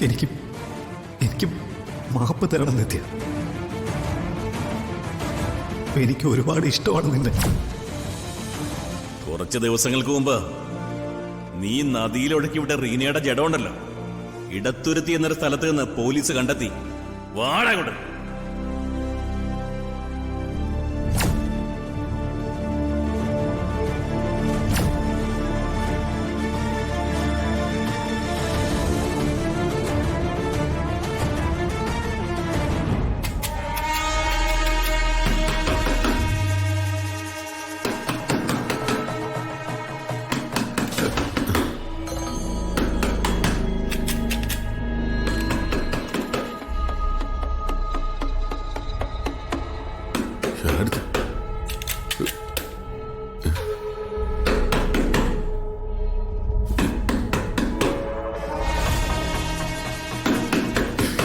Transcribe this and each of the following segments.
എനിക്ക് എനിക്ക് മാപ്പ് തരണം നിത്യ. എനിക്ക് ഒരുപാട് ഇഷ്ടമാണ് നിന്നെ. കുറച്ച് ദിവസങ്ങൾക്ക് മുമ്പ് നീ നദിയിലൊഴുക്കി വിട്ട റീനയുടെ ജഡമുണ്ടല്ലോ, ഇടത്തുരുത്തി എന്നൊരു സ്ഥലത്ത് നിന്ന് പോലീസ് കണ്ടെത്തി. വാടകൊണ്ട്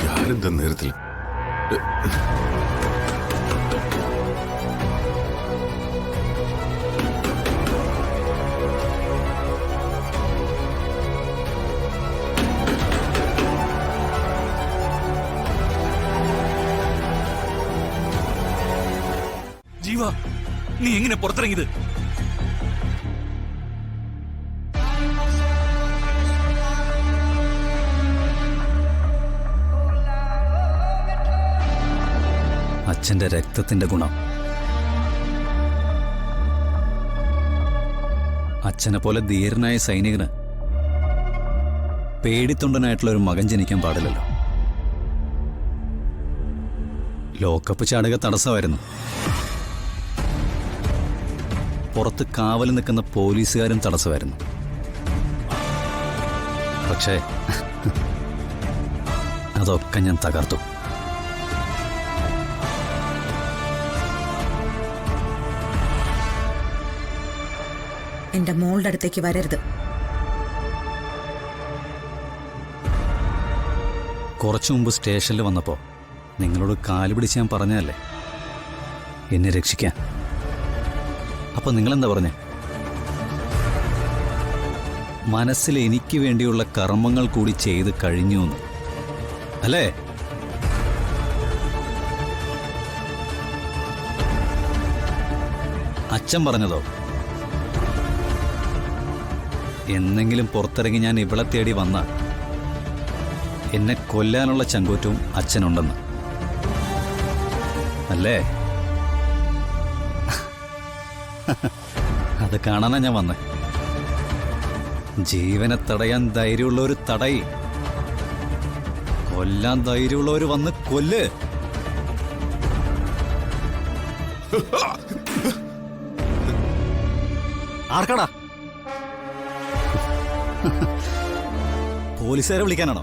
யாருந்த நேரத்தில் ജീവ, നീ എങ്ങനെ പുറത്തിറങ്ങിയത്? അച്ഛന്റെ രക്തത്തിന്റെ ഗുണം. അച്ഛനെ പോലെ ധീരനായ സൈനികന് പേടിത്തൊണ്ടനായിട്ടുള്ള ഒരു മകൻ ജനിക്കാൻ പാടില്ലല്ലോ. ലോക്കപ്പ് ചാടുക തടസ്സമായിരുന്നു. പുറത്ത് കാവൽ നിൽക്കുന്ന പോലീസുകാരും തടസ്സമായിരുന്നു. പക്ഷേ അതൊക്കെ ഞാൻ തകർത്തു. എന്റെ മോളുടെ അടുത്തേക്ക് വരരുത്. കുറച്ചു മുമ്പ് സ്റ്റേഷനിൽ വന്നപ്പോ നിങ്ങളോട് കാല് പിടിച്ച് ഞാൻ പറഞ്ഞതല്ലേ എന്നെ രക്ഷിക്കാൻ. അപ്പൊ നിങ്ങളെന്താ പറഞ്ഞേ? മനസ്സിൽ എനിക്ക് വേണ്ടിയുള്ള കർമ്മങ്ങൾ കൂടി ചെയ്ത് കഴിഞ്ഞു എന്ന് അല്ലേ? അച്ഛൻ പറഞ്ഞതോ? എന്നെങ്കിലും പുറത്തിറങ്ങി ഞാൻ ഇവളെ തേടി വന്ന എന്നെ കൊല്ലാനുള്ള ചങ്കൂറ്റവും അച്ഛനുണ്ടെന്ന് അല്ലേ? അത് കാണാനാ ഞാൻ വന്നേ. ജീവനെ തടയാൻ ധൈര്യമുള്ളവർ തടയി, കൊല്ലാൻ ധൈര്യമുള്ളവർ വന്ന് കൊല്ല്. ആർക്കടാ? പോലീസുകാരെ വിളിക്കാനാണോ?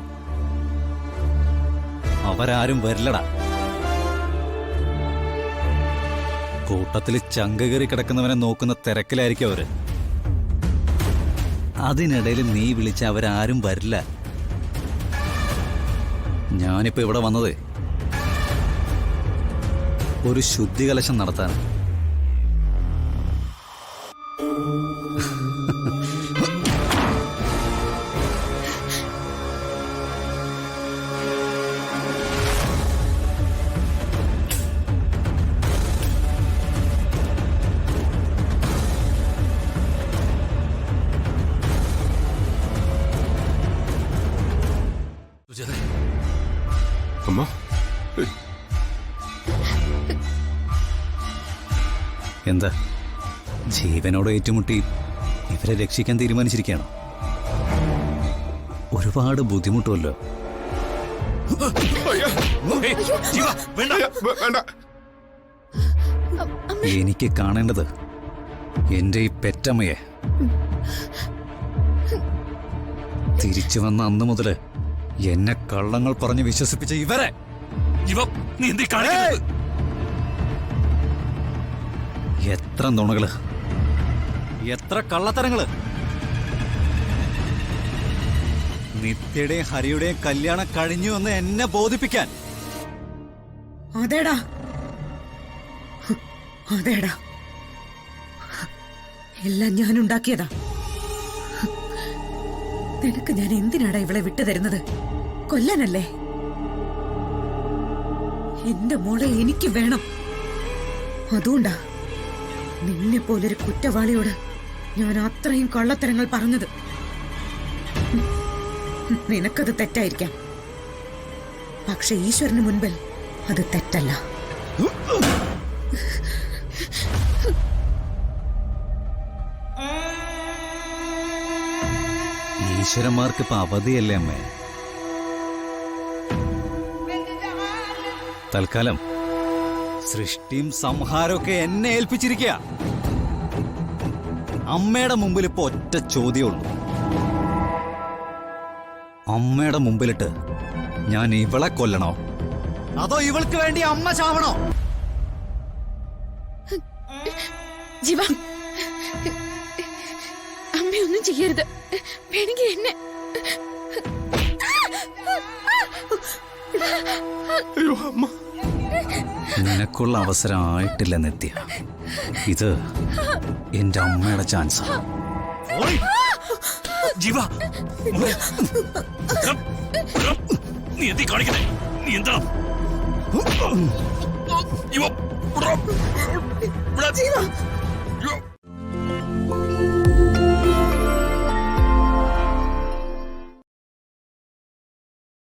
അവരാരും വരില്ലടാ. കൂട്ടത്തിൽ ചങ്ക കയറി കിടക്കുന്നവനെ നോക്കുന്ന തിരക്കിലായിരിക്കും അവര്. അതിനിടയിൽ നീ വിളിച്ച അവരാരും വരില്ല. ഞാനിപ്പോ ഇവിടെ വന്നത് ഒരു ശുദ്ധികലശം നടത്താൻ. അമ്മ, എന്താ ജീവനോട് ഏറ്റുമുട്ടി ഇവരെ രക്ഷിക്കാൻ തീരുമാനിച്ചിരിക്കുകയാണോ? ഒരുപാട് ബുദ്ധിമുട്ടുമല്ലോ. എനിക്ക് കാണേണ്ടത് എന്റെ ഈ പെറ്റമ്മയെ. തിരിച്ചു വന്ന അന്ന് മുതല് എന്നെ കള്ളങ്ങൾ പറഞ്ഞ് വിശ്വസിപ്പിച്ച ഇവരെ. എത്ര നുണകള്, എത്ര കള്ളത്തരങ്ങള്. നിത്യയുടെയും ഹരിയുടെയും കല്യാണം കഴിഞ്ഞു എന്ന് എന്നെ ബോധിപ്പിക്കാൻ. അതേടാ, അതേടാ, എല്ലാം ഞാൻ ഉണ്ടാക്കിയതാ. നിനക്ക് ഞാൻ എന്തിനാടാ ഇവളെ വിട്ടുതരുന്നത്? കൊല്ലാനല്ലേ? എന്റെ മോളെ എനിക്ക് വേണം. അതുകൊണ്ടാ നിന്നെ പോലൊരു കുറ്റവാളിയോട് ഞാൻ അത്രയും കള്ളത്തരങ്ങൾ പറഞ്ഞത്. നിനക്കത് തെറ്റായിരിക്കാം, പക്ഷെ ഈശ്വരന് മുൻപിൽ അത് തെറ്റല്ല. ഈശ്വരന്മാർക്ക് ഇപ്പൊ അവധിയല്ലേ അമ്മേ? തൽക്കാലം സൃഷ്ടിയും സംഹാരമൊക്കെ എന്നെ ഏൽപ്പിച്ചിരിക്കുക. അമ്മയുടെ മുമ്പിൽ ഇപ്പൊ ഒറ്റ ചോദ്യമുള്ളൂ. അമ്മയുടെ മുമ്പിലിട്ട് ഞാൻ ഇവളെ കൊല്ലണോ അതോ ഇവൾക്ക് വേണ്ടി അമ്മ ചാവണോ? ജീവ, അമ്മയൊന്നും ചെയ്യരുത്. വേണമെങ്കിൽ എന്നെ. അയ്യോ അമ്മ. നിനക്കുള്ള അവസരം ആയിട്ടില്ല നിത്യ. ഇത് എന്റെ അമ്മയുടെ ചാൻസ്. ജീവ, നീ എന്തി കാണിക്കുന്നേ? നീ എന്താ ജീവ?